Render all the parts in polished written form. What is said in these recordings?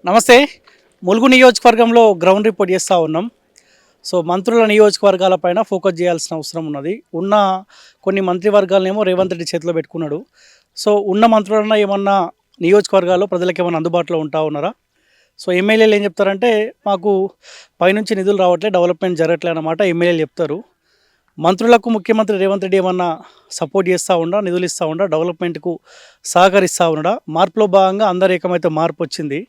నమస్తే. ములుగు నియోజకవర్గంలో ground report చేస్తూ ఉన్నాం. సో మంత్రుల నియోజకవర్గాలపైన ఫోకస్ చేయాల్సిన అవసరం ఉన్నది. ఉన్న కొన్ని మంత్రివర్గాలనేమో రేవంత్ రెడ్డి చేతిలో పెట్టుకున్నాడు. సో ఉన్న మంత్రులన్నా ఏమన్నా నియోజకవర్గాల్లో ప్రజలకు ఏమన్నా అందుబాటులో ఉంటా ఉన్నారా? సో ఎమ్మెల్యేలు ఏం చెప్తారంటే మాకు పైనుంచి నిధులు రావట్లే, డెవలప్మెంట్ జరగట్లే అన్నమాట ఎమ్మెల్యేలు చెప్తారు. మంత్రులకు ముఖ్యమంత్రి రేవంత్ రెడ్డి ఏమన్నా సపోర్ట్ చేస్తూ ఉండా, నిధులు ఇస్తూ ఉండా, డెవలప్మెంట్కు సహకరిస్తూ ఉండడా? మార్పులో భాగంగా అందరు ఏకమైతే మార్పు వచ్చింది.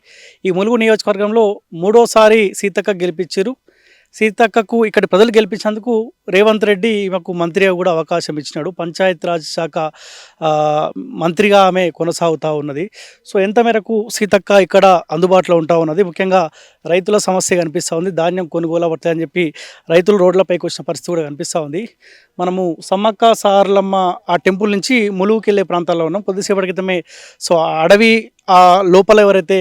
ఈ ములుగు నియోజకవర్గంలో మూడోసారి సీతక్క గెలిపించారు. సీతక్కకు ఇక్కడి ప్రజలు గెలిపించినందుకు రేవంత్ రెడ్డి ఈమెకు మంత్రిగా కూడా అవకాశం ఇచ్చినాడు. పంచాయతీరాజ్ శాఖ మంత్రిగా ఆమె కొనసాగుతూ ఉన్నది. సో ఎంత మేరకు సీతక్క ఇక్కడ అందుబాటులో ఉంటా ఉన్నది, ముఖ్యంగా రైతుల సమస్య కనిపిస్తూ ఉంది. ధాన్యం కొనుగోలు అవ్వట్లే అని చెప్పి రైతులు రోడ్లపైకి వచ్చిన పరిస్థితి కూడా కనిపిస్తూ ఉంది. మనము సమ్మక్క సారలమ్మ ఆ టెంపుల్ నుంచి ములుగుకి వెళ్ళే ప్రాంతాల్లో ఉన్నాం. కొద్దిసేపటి క్రితమే సో ఆ అడవి ఆ లోపల ఎవరైతే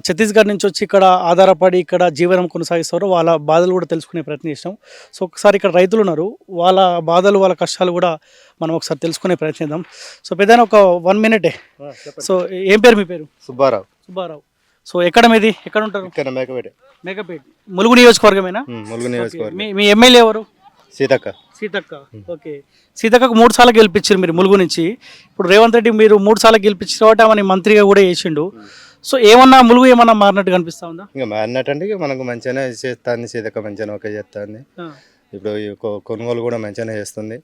ఛత్తీస్గఢ్ నుంచి వచ్చి ఇక్కడ ఆధారపడి ఇక్కడ జీవనం కొనసాగిస్తారో వాళ్ళ బాధలు కూడా తెలుసుకునే ప్రయత్నం చేసాం. సో ఒకసారి ఇక్కడ రైతులు ఉన్నారు, వాళ్ళ బాధలు వాళ్ళ కష్టాలు కూడా మనం ఒకసారి తెలుసుకునే ప్రయత్నిద్దాం. సో పెద్దనా ఒక 1 మినిటే. సో ఏం పేరు మీ పేరు? సుబ్బారావు. సుబ్బారావు. సో ఎక్కడ మీది, ఎక్కడ ఉంటారు? ఇక్కడ మేకపేట. మేకపేట ములుగు నియోజకవర్గమేనా? ములుగు నియోజకవర్గం. మీ ఎమ్మెల్యే ఎవరు? సీతక్క. సీతక్క. ఓకే. సీతక్కకు 3 సార్లు గెలిపించారు మీరు ములుగు నుంచి. ఇప్పుడు రేవంత్ రెడ్డి మీరు 3 సార్లు గెలిపించిన కాబట్టి ఆమె మంత్రిగా కూడా చేసిండు. సో ఏమన్నా ములుగు ఏమన్నా మారినట్టు కనిపిస్తా ఉందా? ఇంకా మారినట్టు అంటే మనకు మంచిగానే చేస్తుంది. సీతక్క మంచిగానే ఓకే చేస్తుంది. ఇప్పుడు ఈ కొనుగోలు కూడా మంచిగానే చేస్తుంది.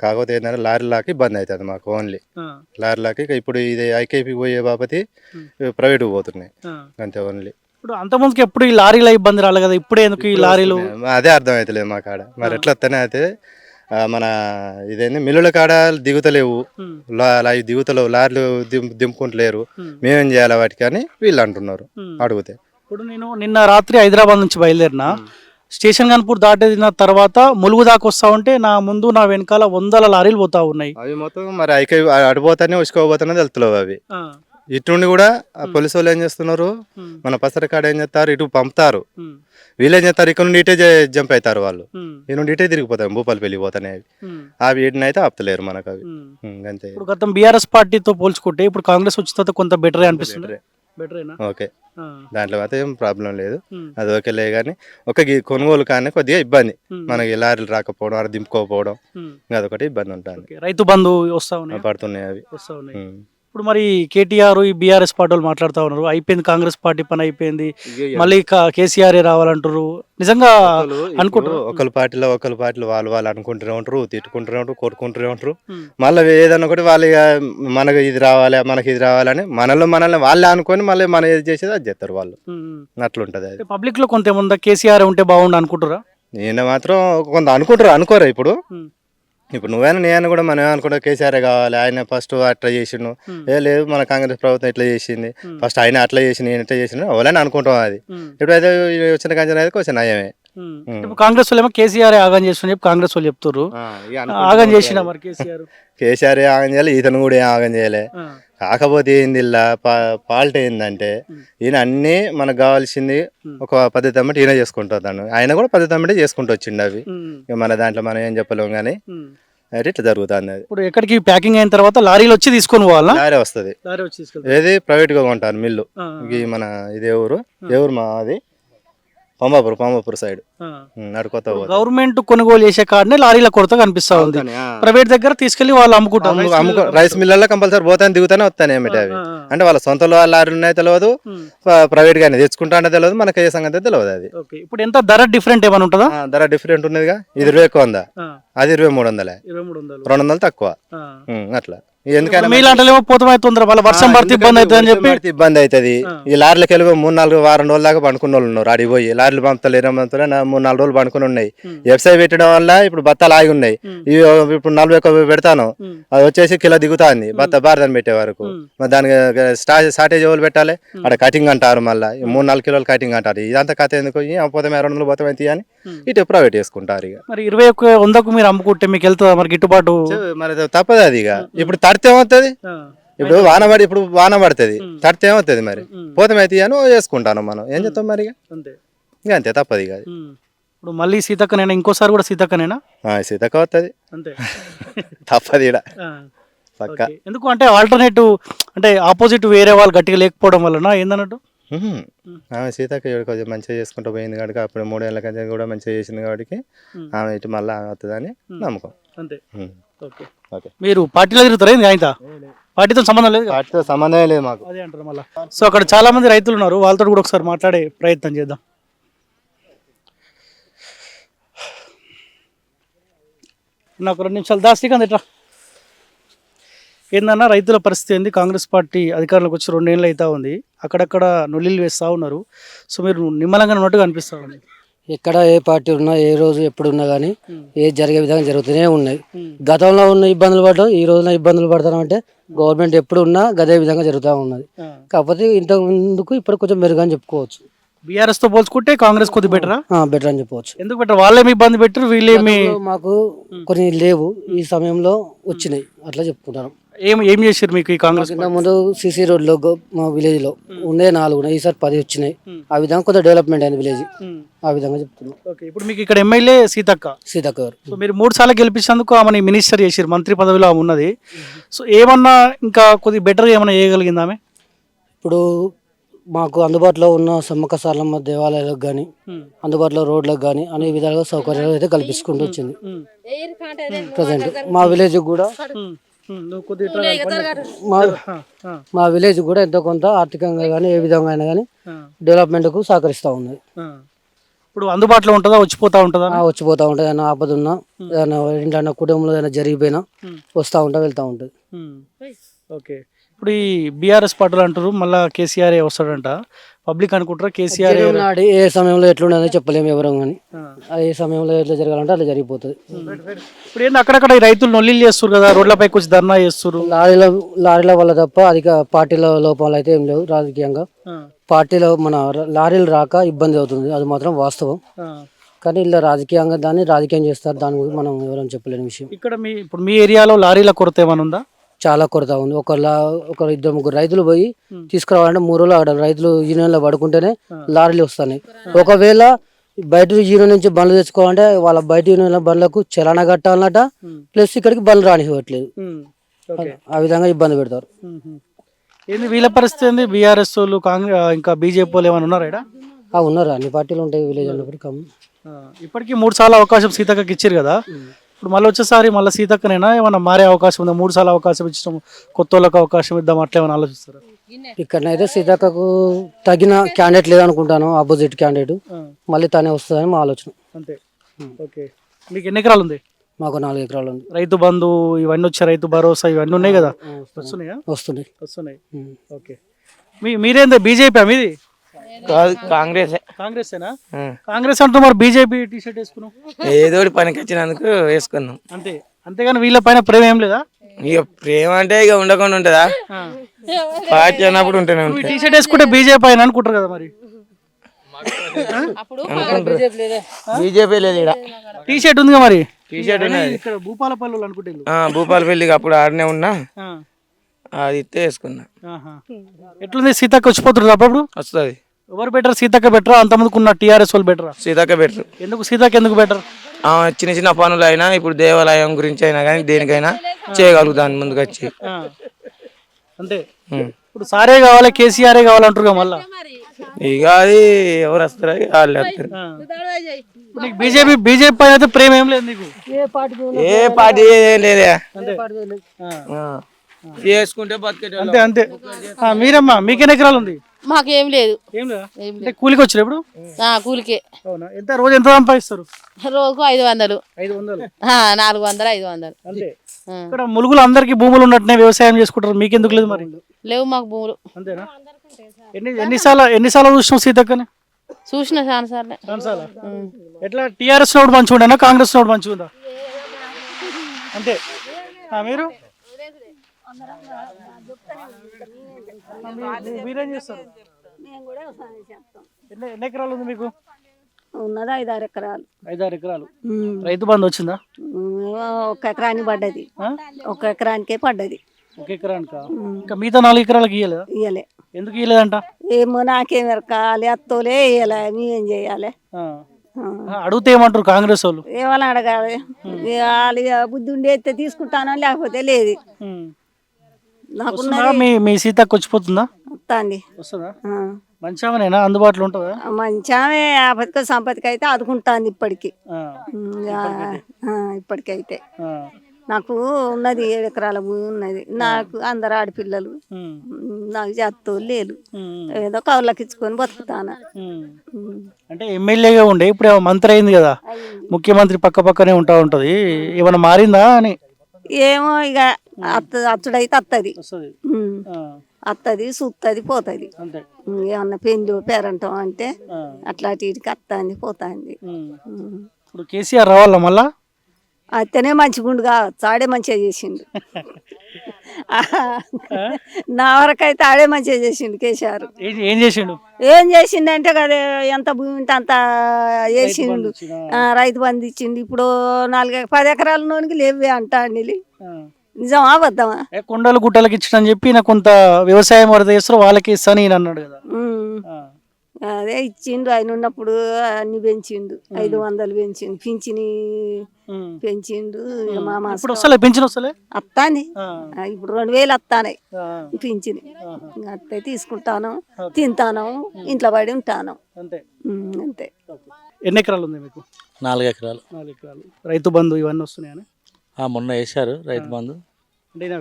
కాకపోతే ఏంటంటే లారీలాకి ఇబ్బంది అవుతుంది మాకు. ఓన్లీ లారీలాకి ఇప్పుడు ఇది ఐకేపీ పోయే బాపతి ప్రైవేట్కి పోతున్నాయి అంతే. ఓన్లీ ఇప్పుడు అంతకుముందుకు ఎప్పుడు ఈ లారీల ఇబ్బంది రాలేదు కదా, ఇప్పుడే ఎందుకు ఈ లారీలు? అదే అర్థం అవుతలేదు మా కాడ. మరి ఎట్లా వస్తేనే అయితే మన ఇదేంది మిల్లుల కాడ దిగుతలేవు, దిగుతలేవు, లారీలు దింపుకుంటలేరు, మేమేం చేయాలి వాటికి అని వీళ్ళు అంటున్నారు అడిగితే. ఇప్పుడు నేను నిన్న రాత్రి హైదరాబాద్ నుంచి బయలుదేరిన, స్టేషన్ గన్పూర్ దాటిన తర్వాత ములుగు దాకా వస్తా ఉంటే నా ముందు నా వెనకాల 100 లారీలు పోతా ఉన్నాయి. అవి మొత్తం మరి అడిపోతానే ఉసుకోబోతానే వెళ్తలేవు అవి. ఇటుండి కూడా పోలీసు వాళ్ళు ఏం చేస్తున్నారు, మన పసర కాడ ఏం చేస్తారు, ఇటు పంపుతారు. వీళ్ళు ఏం చేస్తారు, ఇక్కడ నుండి ఇటే జంప్ అవుతారు వాళ్ళు, ఈ నుండి ఇటే తిరిగిపోతాయి, భూపాలపల్లి పోతానే అవి. అవి వీటిని అయితే ఆపుతలేరు మనకు అవి అంతే. ఇప్పుడు గతం బీఆర్ఎస్ పార్టీతో పోల్చుకుంటే ఇప్పుడు కాంగ్రెస్ వచ్చిన తర్వాత కొంత బెటరే అనిపిస్తుంది. ఓకే, దాంట్లో అయితే ఏం ప్రాబ్లం లేదు, అది ఓకేలే. కానీ ఒక కొనుగోలు కానీ కొద్దిగా ఇబ్బంది మనకి, లారీలు రాకపోవడం, అది దింపుకోకపోవడం, అదొకటి ఇబ్బంది ఉంటుంది. రైతు బంధు వస్తా ఉన్నాయి, పడుతున్నాయి అవి. ఇప్పుడు మరి కేటీఆర్ ఈ బీఆర్ఎస్ పార్టీ వాళ్ళు మాట్లాడుతూ ఉన్నారు, అయిపోయింది కాంగ్రెస్ పార్టీ పని అయిపోయింది, మళ్ళీ కేసీఆర్ రావాలంటారు. నిజంగా అనుకుంటారు ఒకరి పార్టీలో వాళ్ళు అనుకుంటూనే ఉంటారు, తిట్టుకుంటూనే ఉంటారు, కొట్టుకుంటూనే ఉంటారు. మళ్ళీ ఏదన్నా ఒకటి వాళ్ళు మనకు ఇది రావాలి, మనకి ఇది రావాలని మనల్ని వాళ్ళే అనుకొని మళ్ళీ మనం ఏది చేసేది అది చేస్తారు వాళ్ళు. అట్లుంటది. అది పబ్లిక్ లో కొంత ఏముందా, కేసీఆర్ ఉంటే బాగుండు అనుకుంటారా? నేను మాత్రం కొంత అనుకోరా. ఇప్పుడు నువ్వైనా నేనైనా కూడా మనం ఏమనుకుంటా, కేసీఆర్ కావాలి, ఆయన ఫస్ట్ అట్లా చేసిండు, లేదు మన కాంగ్రెస్ ప్రభుత్వం ఇట్లా చేసింది, ఫస్ట్ ఆయన అట్లా చేసి నేను ఇట్లా చేసిండు ఎవరైనా అనుకుంటాం. అది ఇప్పుడైతే వచ్చిన కంచెన్ అయితే కొంచెం నయమే. కాంగ్రెస్ వాళ్ళు ఏమో కేసీఆర్ ఆగం చేస్తుని చెప్పి కాంగ్రెస్ వాళ్ళు చెప్తారు, ఆగం చేసిన మరి కేసీఆర్ ఆగం చేయాలి, ఇతను కూడా ఏం ఆగం చేయలే. కాకపోతే ఏంది ఇలా ఫాల్ట్ ఏంటంటే ఈయన అన్ని మనకు కావాల్సింది ఒక పద్ధతి అమ్మటి ఈయన చేసుకుంటాను, ఆయన కూడా పద్ధతి అమ్మటి చేసుకుంటూ వచ్చిండు. అవి మన దాంట్లో మనం ఏం చెప్పలేము కానీ అయితే ఇట్లా జరుగుతుంది. అది ఇప్పుడు ఎక్కడికి ప్యాకింగ్ అయిన తర్వాత లారీలు వచ్చి తీసుకొని పోవాలా? లారీ వస్తుంది, ఏది ప్రైవేట్ గా కొంటారు మిల్లు. మన ఇది ఎవరు మా అది పంబాపూర్ సైడ్ నడుకొత్త. గవర్నమెంట్ కొనుగోలు చేసే కాడనే లారీల కొరత కనిపిస్తా ఉంది, ప్రైవేట్ దగ్గర తీసుకెళ్లి వాళ్ళు అమ్ముకుంటారు. రైస్ మిల్లర్లో కంపల్సరీ పోతానే దిగుతానే వస్తానే ఏమిటి అవి. అంటే వాళ్ళ సొంత లారీలు ఉన్నాయి తెలియదు, ప్రైవేట్ గానే తెచ్చుకుంటా అంటే తెలియదు, మనకి ఏ సంగతి తెలియదు. అది ఇప్పుడు ఎంత ధర డిఫరెంట్ ఏమైనా ఉంటుందా? ధర డిఫరెంట్ ఉన్నదిగా, ఇది 20 ఎక్కువ ఉందా, అది 2300, 200 తక్కువ అట్లా. ఎందుకంటే మీలాంటి పోతమవుతుంది, వాళ్ళ వర్షం పడితే ఇబ్బంది అవుతుంది అని చెప్పి ఇబ్బంది అవుతుంది. ఈ లారీలకు వెళ్ళి 3-4 వారం రోజుల దాకా పండుకున్న వాళ్ళు ఉన్నారు. అడిగి పోయి లారీలు పంపుతలు 3-4 రోజులు పండుకుని ఉన్నాయి. వెబ్సైట్ పెట్టడం వల్ల ఇప్పుడు బత్తాలు ఆగి ఉన్నాయి. ఇప్పుడు 40 పెడతాను, అది వచ్చేసి కిలో దిగుతాంది బత్త భారతం పెట్టే వరకు. దానికి షార్టేజ్ ఎవరు పెట్టాలి, అక్కడ కటింగ్ అంటారు, మళ్ళీ 3-4 కిలోలు కటింగ్ అంటారు. ఇదంతా కథ ఎందుకు, పోతే 200 పోతే అని ఇటు ప్రైవేట్ చేసుకుంటారు. ఇక మరి 2100కు మీరు అమ్ముకుంటే మీకు వెళ్తుందా మరి గిట్టుబాటు? మరి తప్పదు అది. ఇక ఇప్పుడు తడితే ఏమవుతుంది, ఇప్పుడు వాన పడుతుంది, తడితే ఏమవుతుంది, మరి పోతమైతే అని చేసుకుంటాను మనం, ఏం చేస్తాం మరి. ఇక అంతే, తప్పదు. ఇక ఇప్పుడు మళ్ళీ సీతక్కనేనా, ఇంకోసారి కూడా సీతక్కనేనా? సీతక్క వస్తుంది అంతే, తప్పదు ఇడ పక్క. ఎందుకు అంటే ఆల్టర్నేటివ్ అంటే ఆపోజిట్ వేరే వాళ్ళు గట్టిగా లేకపోవడం వలన ఏందన్నట్టు ఉహుం. ఆమె సీతక్క ఈవిడ కొంచెం మంచిగా చేసుకుంటూ పోయింది కనుక అప్పుడు 3 ఏళ్ళ కంటే కూడా మంచిగా చేసింది కాబట్టి ఆమె ఇటు మళ్ళీ వస్తుందని నమ్మకం. అంతే. ఉం. ఓకే. ఓకే. మీరు పార్టీలో తిరుగుతారా ఏంది ఆయనతో? పార్టీతో సంబంధం లేదు. వాటితో సంబంధమే లేదు మాకు. అదే అంటారు మళ్ళీ. సో అక్కడ చాలా మంది రైతులు ఉన్నారు, వాళ్ళతో కూడా ఒకసారి మాట్లాడే ప్రయత్నం చేద్దాం. నాకు 2 నిమిషాలు శ్రీకాంత్ ఎట్లా ఏందన్నా రైతుల పరిస్థితి ఏంది? కాంగ్రెస్ పార్టీ అధికారంలోకి వచ్చి 2 ఏళ్ళు అవుతా ఉంది, అక్కడక్కడ నుల్లిలు వేస్తూ ఉన్నారు. సో మీరు నిమ్మలంగా ఉన్నట్టుగా అనిపిస్తూ ఉంది. ఎక్కడ ఏ పార్టీ ఉన్నా ఏ రోజు ఎప్పుడున్నా కానీ ఏ జరిగే విధంగా జరుగుతూనే ఉన్నాయి. గతంలో ఉన్న ఇబ్బందులు పడడం ఈ రోజున ఇబ్బందులు పడతాం అంటే గవర్నమెంట్ ఎప్పుడు ఉన్నా గదే విధంగా జరుగుతూ ఉన్నది. కాకపోతే ఇంతకు ముందుకు ఇప్పుడు కొంచెం మెరుగు అని చెప్పుకోవచ్చు. బీఆర్ఎస్తో పోల్చుకుంటే కాంగ్రెస్ కొద్దిగా బెటరా? బెటర్ అని చెప్పవచ్చు. ఎందుకు బెటర్? వాళ్ళేమి ఇబ్బంది పెట్టరు, వీళ్ళేమి మాకు కొన్ని లేవు, ఈ సమయంలో వచ్చినాయి అట్లా చెప్పుకుంటాను. ఏం చేశారు మీకు ఈ కాంగ్రెస్? ముందు సిసి రోడ్లో మా విలేజ్ లో ఉండే 4 ఉన్నాయి, ఈసారి 10 వచ్చినాయి. ఆ విధంగా కొంచెం డెవలప్మెంట్ అయింది విలేజ్, ఆ విధంగా చెప్తున్నాం. ఓకే. ఇప్పుడు మీకు ఇక్కడ ఎమ్మెల్యే సీతక్క గారు. సో మీరు 3 సార్లు గెలిపించినందుకు ఆమెని మినిస్టర్ చేసారు, మంత్రి పదవిలో ఆమె ఉన్నది. సో ఏమన్నా ఇంకా కొద్దిగా బెటర్ ఏమన్నా చేయగలిగింది ఆమె? ఇప్పుడు మాకు అందుబాటులో ఉన్న సమ్మక్క సారలమ్మ దేవాలయాలకు కానీ అందుబాటులో రోడ్లకు కానీ అనే విధాలుగా సౌకర్యాలు అయితే కల్పించుకుంటూ వచ్చింది. ప్రజెంట్ మా విలేజ్ కూడా మా విలేజ్ కూడా ఎంతో కొంత ఆర్థికంగా కానీ ఏ విధంగా అయినా కానీ డెవలప్మెంట్కు సహకరిస్తూ ఉన్నది. ఇప్పుడు అందుబాటులో ఉంటుందా, వచ్చిపోతా ఉంటుందా? వచ్చిపోతూ ఉంటుంది. ఏదైనా ఆపద ఉన్నా, ఏదైనా ఇంట్లో కుటుంబంలో ఏదైనా జరిగిపోయినా వస్తూ ఉంటా వెళ్తూ ఉంటుంది. ఓకే. ఇప్పుడు ఈ బీఆర్ఎస్ పార్టీలు అంటారు మళ్ళీ కేసీఆర్ వస్తాడంట, పబ్లిక్ అనుకుంటారా కేసీఆర్ నాడు ఏ సమయంలో ఎట్లుండదో చెప్పలేము ఎవరు కానీ, ఏ సమయంలో ఎట్లా జరగాలంటే అట్లా జరిగిపోతుంది. ఇప్పుడు ఏంది అక్కడక్కడ ఈ రైతులు నొల్లిలు చేస్తారు కదా, రోడ్లపైకి వచ్చి ధర్నా చేస్తారు. లారీల వల్ల తప్ప అధిక పార్టీల లోపాలు అయితే ఏం లేవు. రాజకీయంగా పార్టీలో మన లారీలు రాక ఇబ్బంది అవుతుంది, అది మాత్రం వాస్తవం. కానీ ఇలా రాజకీయంగా దాన్ని రాజకీయం చేస్తారు, దాని గురించి మనం ఎవరైనా చెప్పలేని విషయం. ఇక్కడ ఇప్పుడు మీ ఏరియాలో లారీల కొరత ఏమైనా ఉందా? చాలా కొరత ఉంది. ఒక 2-3 రైతులు పోయి తీసుకురావాలంటే 3 రోజులు అక్కడ రైతులు యూనియన్లో పడుకుంటేనే లారీలు వస్తున్నాయి. ఒకవేళ బయట యూనియన్ నుంచి బండ్లు తెచ్చుకోవాలంటే వాళ్ళ బయట యూనియన్ బండ్లకు చలానా కట్టాలన్నట, ప్లస్ ఇక్కడికి బండ్లు రానివ్వట్లేదు. ఆ విధంగా ఇబ్బంది పెడతారు. ఏంది వీళ్ళ పరిస్థితి ఏంది? బీఆర్ఎస్ వాళ్ళు, కాంగ్రెస్, ఇంకా బీజేపీ వాళ్ళు ఏమైనా ఉన్నారా? ఉన్నారు, అన్ని పార్టీలు ఉంటాయి విలేజ్ అన్నప్పుడు. ఇప్పటికీ 3 సార్లు అవకాశం సీతక్కకి ఇచ్చారు కదా, ఇప్పుడు మళ్ళీ వచ్చేసారి మళ్ళీ సీతక్కనైనా ఏమన్నా మారే అవకాశం ఉందా? 3 సార్లు అవకాశం ఇచ్చడం, కొత్త వాళ్ళకి అవకాశం ఇద్దాం, అట్లా ఏమైనా ఆలోచిస్తారా? ఇక్కడనైతే సీతక్కకు తగిన క్యాండిడేట్ లేదనుకుంటాను, ఆపోజిట్ క్యాండిడేట్ మళ్ళీ తనే వస్తుందని మా ఆలోచన. అంతే. ఓకే. మీకు ఎన్ని ఎకరాలు ఉంది? మాకు 4 ఎకరాలు ఉంది. రైతు బంధు ఇవన్నీ వచ్చాయి, రైతు భరోసా ఇవన్నీ ఉన్నాయి కదా, వస్తున్నాయి. ఓకే. మీరేందా బీజేపీ మీది? కాంగ్రెసేనా? కాంగ్రెస్ అంటూ మరి బీజేపీ టీ షర్ట్ వేసుకున్నాం, ఏదో పనికి వచ్చినందుకు వేసుకున్నాం అంతే. అంతేగాని వీళ్ళ పైన ప్రేమ ఏం లేదా? ఇక ప్రేమ అంటే ఇక ఉండకుండా ఉంటుందా? పార్టీ అన్నప్పుడు ఉంటూనే ఉంటుంది. టీ షర్ట్ వేసుకుంటే బీజేపీ అయినా అనుకుంటారు కదా మరి. బీజేపీ లేదు ఇక్కడ. టీ షర్ట్ ఉందిగా మరి. టీ షర్ట్ ఉన్నది ఇక్కడ భూపాలపల్లి అనుకుంటే. భూపాలపల్లికి అప్పుడు ఆడనే ఉన్నా, అది ఇస్తే వేసుకున్నా. ఎట్లుంది సీతక్క వచ్చిపోతుంది అప్పుడు? వస్తుంది. ఎవరు బెటర్, సీతక్క బెటరా అంతమందికి ఉన్న టీఆర్ఎస్ వాళ్ళు బెటరా? సీతక్క బెటర్. ఎందుకు సీతక్క ఎందుకు బెటర్? చిన్న చిన్న పనులు అయినా, ఇప్పుడు దేవాలయం గురించి అయినా కానీ దేనికైనా చేయగలుగుతాను ముందుకు వచ్చి. అంతే. ఇప్పుడు సారే కావాలి, కేసీఆరే కావాలంటారు మళ్ళా. ఇక అది ఎవరు వస్తారో వాళ్ళు వస్తారు. బీజేపీ పైన అయితే ప్రేమ ఏం లేదు నీకు? ఏ పార్టీ లేదే, చేసుకుంటే బతికే. అంతే అంతే. మీరమ్మా మీకెన్ని ఎకరాలు ఉంది? మాకేం లేదు. ఏం లేదా? అంటే కూలికి వచ్చారు ఇప్పుడు? కూలికే. అవునా? ఎంత రోజు ఎంత సంపాదిస్తారు? రోజుకు 500. 500? 400, 500 అంతే. ఇక్కడ ములుగులు అందరికి భూములు ఉన్నట్టునే వ్యవసాయం చేసుకుంటారు, మీకెందుకు లేదు మరి? లేవు మాకు భూములు. అంతేనా? ఎన్నిసార్లు చూసినావు సీతక్కని? చూసిన చాలా సార్లు. ఎట్లా టీఆర్ఎస్ నోడు మంచిగా ఉండేనా, కాంగ్రెస్ నోడు మంచిగా ఉందా? అంతే. మీరు మీరేం చేస్తారు? ఎన్ని ఎకరాలు ఉంది మీకు? ఉన్నదా 5-6 ఎకరాలు. 5-6 ఎకరాలు. రైతు బంధు వచ్చిందా? 1 ఎకరానికి పడ్డది. 1 ఎకరానికే పడ్డది. 1 ఎకరానికా? ఇంకా మిగతా 4 ఎకరాలకు ఇయ్యలేదా? ఇయ్యలే. ఎందుకు ఇయ్యలేదంట? ఏమో నాకేం ఎరకాలి, అత్తోలే ఇయ్యలే, మేమేం చేయాలి? అడిగితే ఏమంటారు కాంగ్రెస్ వాళ్ళు? ఏమని అడగాలి? వాళ్ళు బుద్ధి ఉండి అయితే తీసుకుంటానో, లేకపోతే లేదు. వస్తుందా? మీ సీతకు వచ్చిపోతుందా? వస్తుంది వస్తుందా? మంచిగానేనా? అందుబాటులో ఉంటుందా? మంచిగానే ఆపతికి సంపత్తికి అయితే ఆదుకుంటాంది ఇప్పటికి. ఆ, ఇప్పటికైతే ఆ, నాకు ఉన్నది 7 ఎకరాల భూమి ఉన్నది. నాకు అందరు ఆడపిల్లలు, ఉమ్, నాకు చేస్తూ లేరు. ఉమ్, ఏదో కౌళ్ళకి ఇచ్చుకొని బతుకుతాను. ఉమ్. అంటే ఎమ్మెల్యేగా ఉండే ఇప్పుడు ఏమో మంత్రి అయింది కదా, ముఖ్యమంత్రి పక్క పక్కనే ఉంటది. ఏమైనా మారిందా అని? ఏమో ఇక అచ్చుడైతే అత్తది, వస్తుంది. అత్తది చూస్తుంది పోతుంది. అంతే. ఏమన్నా పెళ్ళి పేరంటం అంటే ఆ, అట్లాంటి వీటికి అత్తాంది పోతాంది. ఇప్పుడు కేసీఆర్ రావాలా మళ్ళా? అయితేనే మంచిగుండు కావచ్చు. ఆడే మంచిగా చేసిండు. నా వరకైతే ఆడే మంచిగా చేసిండు కేసీఆర్. ఏం చేసిండు? ఏం చేసిండంటే కదా, ఎంత భూమి ఉంటే అంత వేసిండు. రైతు బంధు ఇచ్చిండు. ఇప్పుడు 10 ఎకరాల నోనికి లేవే అంటా అండి. నిజమా అబద్ధమా? కొండలు గుట్టలకి ఇచ్చిన చెప్పి నాకు కొంత వ్యవసాయం వరద చేస్తారు వాళ్ళకి ఇస్తాను ఈయన అన్నాడు కదా. అదే ఇచ్చిండు. ఆయన ఉన్నప్పుడు అన్ని పెంచిండు. 500 పెంచిండు. పింఛని పెంచిండు. ఇక మా ఇప్పుడు వస్తలే పెన్షన్ వస్తలే అత్తాని. ఇప్పుడు 2000 అత్తానే పింఛని. అత్తే తీసుకుంటాను, తింటాను, ఇంట్లో పడి ఉంటాను. అంతే. అంతే. ఎన్ని ఎకరాలు ఉంది మీకు? 4 ఎకరాలు. 4 ఎకరాలు. రైతు బంధు ఇవన్నీ వస్తున్నాయని మొన్న వేశారు రైతు బంధు. అంటే ఈయన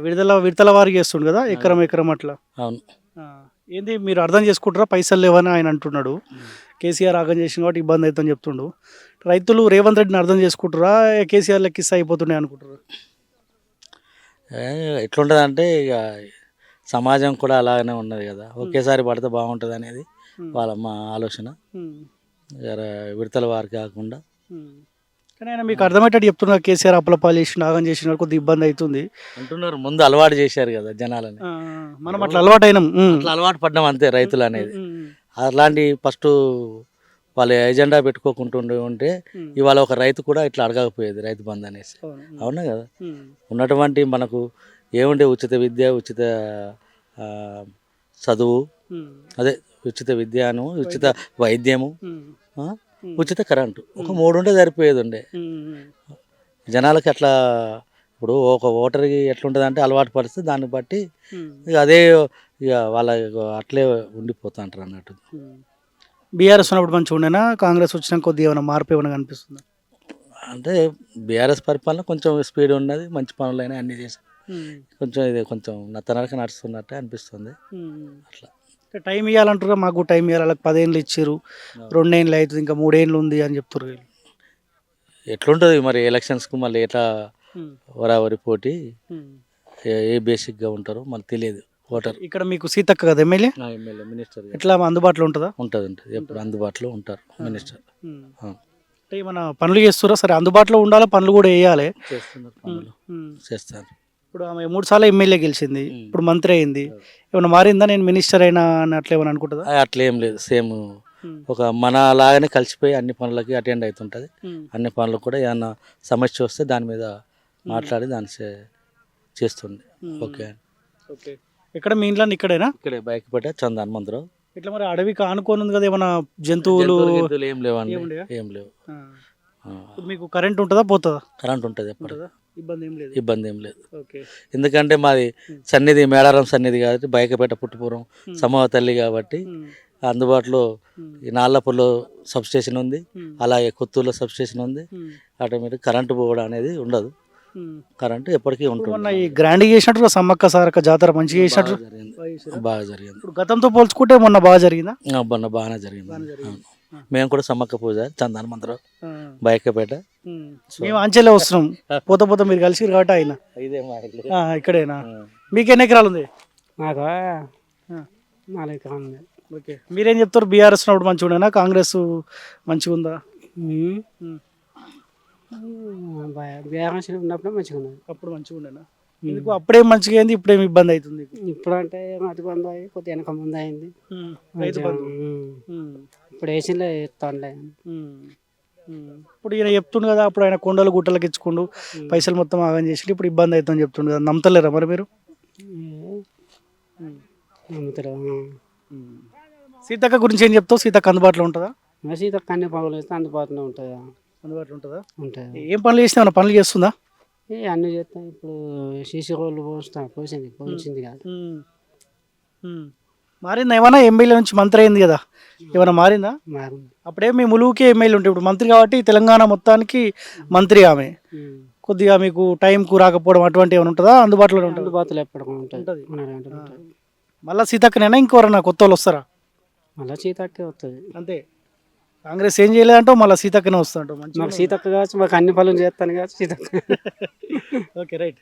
విడతల వారికి చేస్తుండు కదా, ఎకరం అట్లా. అవును. ఏంది మీరు అర్థం చేసుకుంటారా? పైసలు లేవని ఆయన అంటున్నాడు. కేసీఆర్ ఆగం చేసిన కాబట్టి ఇబ్బంది అవుతుందని చెప్తుండు. రైతులు రేవంత్ రెడ్డిని అర్థం చేసుకుంటారా? కేసీఆర్ లెక్కిస్తే అయిపోతున్నాయి అనుకుంటారు? ఎట్లుంటుంది అంటే ఇక సమాజం కూడా అలాగనే ఉన్నది కదా, ఒకేసారి పడితే బాగుంటుంది అనేది మా ఆలోచన. విడతల వారు కాకుండా. కానీ ఆయన మీకు అర్థమయ్యేటట్టు చెప్తున్నారు. కేసీఆర్ అప్పలపాలు చేసిన ఆగం చేసిన కొద్దిగా ఇబ్బంది అవుతుంది అంటున్నారు. ముందు అలవాటు చేశారు కదా జనాలని, మనం అట్లా అలవాటు అయినాం. అట్లా అలవాటు పడ్డాం అంతే. రైతులు అనేది అలాంటి ఫస్ట్ వాళ్ళ ఎజెండా పెట్టుకోకుండా ఉంటే ఇవాళ ఒక రైతు కూడా ఇట్లా అడగకపోయేది రైతు బంధు అనేసి. అవునా కదా? ఉన్నటువంటి మనకు ఏముండే ఉచిత విద్య, ఉచిత చదువు, అదే ఉచిత విద్యను, ఉచిత వైద్యము, ఉచిత కరెంటు, ఒక 3 ఉంటే సరిపోయేది ఉండే. జనాలకి అట్లా ఇప్పుడు ఒక ఓటర్కి ఎట్లుంటుంది అంటే అలవాటు పరిస్థితి, దాన్ని బట్టి ఇక అదే ఇక వాళ్ళ అట్లే ఉండిపోతుంటారు అన్నట్టు. బీఆర్ఎస్ ఉన్నప్పుడు మంచిగా ఉండేనా? కాంగ్రెస్ వచ్చిన కొద్దిగా ఏమైనా మార్పు ఏమైనా కనిపిస్తుందా? అంటే బీఆర్ఎస్ పరిపాలన కొంచెం స్పీడ్ ఉన్నది, మంచి పనులైనా అన్నీ చేసి కొంచెం ఇది కొంచెం నత్తనడక నడుస్తున్నట్టే అనిపిస్తుంది. అట్లా టైం ఇవ్వాలంటారు. మాకు టైం ఇవ్వాలి, వాళ్ళకి 10 ఏళ్ళు ఇచ్చారు, 2 ఏళ్ళు అవుతుంది, ఇంకా 3 ఏళ్ళు ఉంది అని చెప్తారు. ఎట్లుంటుంది మరి ఎలక్షన్స్కు మళ్ళీ ఎట్లా వరావరి పోటీ, ఏ బేసిక్గా ఉంటారో మళ్ళీ తెలియదు ఓటర్. ఇక్కడ మీకు సీతక్క కదా ఎమ్మెల్యే, మినిస్టర్ ఎట్లా అందుబాటులో ఉంటుందా? ఉంటుంది ఎప్పుడు అందుబాటులో ఉంటారు మినిస్టర్. అంటే ఏమైనా పనులు చేస్తారా? సరే అందుబాటులో ఉండాలి, పనులు కూడా వేయాలి. చేస్తున్నారు పనులు, చేస్తారు. ఇప్పుడు ఆమె 3 సార్లు ఎమ్మెల్యే గెలిచింది, ఇప్పుడు మంత్రి అయింది. ఏమైనా మారిందా? నేను మినిస్టర్ అయినా అని అట్లా ఏమైనా అనుకుంటుందా? అట్లా ఏం లేదు, సేమ్ ఒక మన లాగానే కలిసిపోయి అన్ని పనులకి అటెండ్ అవుతుంటుంది. అన్ని పనులకు కూడా ఏమన్నా సమస్య వస్తే దాని మీద మాట్లాడి దాన్ని చేస్తుంది. ఓకే. ఓకే. ఎక్కడ మీ ఇంట్లో ఇక్కడేనా? ఇక్కడే బైక్పేట చందాన్ మందిరం. ఇట్లా మరి అడవికి ఆనుకొని ఉంది కదా, ఏమైనా జంతువులు ఏం లేవండి, ఏం లేవు. మీకు కరెంట్ ఉంటుందా పోతుందా? కరెంట్ ఉంటుంది ఎప్పుడు, ఇబ్బంది ఏం లేదు. ఇబ్బంది ఏం లేదు. ఎందుకంటే మాది సన్నిధి, మేడారం సన్నిధి కాబట్టి, బైకపేట పుట్టుపురం సమూహ తల్లి కాబట్టి అందుబాటులో ఈ నాళ్ళపూర్లో సబ్స్టేషన్ ఉంది, అలాగే కొత్తూరులో సబ్స్టేషన్ ఉంది. ఆటోమేటిక్ కరెంటు పోవడం అనేది ఉండదు, కరెంటు ఎప్పటికీ ఉంటుంది. ఈ గ్రాండ్ చేసినట్టు సమ్మక్క సారక్క జాతర మంచిగా చేసినట్టు బాగా జరిగింది. ఇప్పుడు గతంతో పోల్చుకుంటే మొన్న బాగా జరిగిందా? మొన్న బాగానే జరిగింది. మేము కూడా సమ్మక్క పూజ చందాన మందిరం బైకపేట. మేము అంచెలే వస్తున్నాం, పోతా మీరు కలిసి కాబట్టి ఆయన ఇక్కడేనా? మీకు ఎన్ని ఎకరాలు ఉంది? నాకు 4 ఎకరాలు ఉంది. ఓకే. మీరేం చెప్తారు? బీఆర్ఎస్ ఉన్నప్పుడు మంచిగా ఉండేనా, కాంగ్రెస్ మంచిగా ఉందా? బీఆర్ఎస్ ఉన్నప్పుడు మంచిగా ఉన్నది. అప్పుడు మంచిగా ఉండేనా? ఎందుకు అప్పుడేం మంచిగా అయింది, ఇప్పుడేం ఇబ్బంది అవుతుంది? ఇప్పుడు అంటే రైతు బంధు అయ్యి కొద్దిగా వెనక ముందు అయింది. రైతు బంధు ఇప్పుడు వేసిందే ఇస్తానులే. ఇప్పుడు ఈయన చెప్తుండు కదా, అప్పుడు ఆయన కొండలు గుట్టలకు ఇచ్చుకుండు, పైసలు మొత్తం ఆగం చేసి ఇప్పుడు ఇబ్బంది అవుతుందని చెప్తుండు కదా, నమ్మతలేరా మరి మీరు? సీతక్క గురించి ఏం చెప్తావు? సీతక్క అందుబాటులో ఉంటుందా? సీతక్క అన్ని పనులు చేస్తే అందుబాటులో ఉంటుందా? అందుబాటులో ఉంటుందా? ఉంటుంది. ఏం పనులు చేసినా పనులు చేస్తుందా? అన్ని చేస్తాం. ఇప్పుడు సీసీ రోడ్లు పోసింది కాదు. మారిందా ఏమన్నా? ఎమ్మెల్యే నుంచి మంత్రి అయింది కదా, ఏమైనా మారిందా? మారింది. అప్పుడే మీ ములుగుకే ఎమ్మెల్యే ఉంటే ఇప్పుడు మంత్రి కాబట్టి తెలంగాణ మొత్తానికి మంత్రి ఆమె. కొద్దిగా మీకు టైంకు రాకపోవడం అటువంటి ఏమైనా ఉంటుందా? అందుబాటులో ఉంటుంది? అందుబాటులో ఎప్పటికీ ఉంటుంది. ఉంటది. మళ్ళీ సీతక్కనైనా ఇంకెవరన్నా కొత్త వాళ్ళు వస్తారా? మళ్ళీ సీతక్కే వస్తుంది. అంతే. కాంగ్రెస్ ఏం చేయలేదంటో మళ్ళీ సీతక్కనే వస్తుంటాం. మాకు సీతక్క కావచ్చు, మాకు అన్ని పనులు చేస్తాను కావచ్చు సీతక్క. Okay right.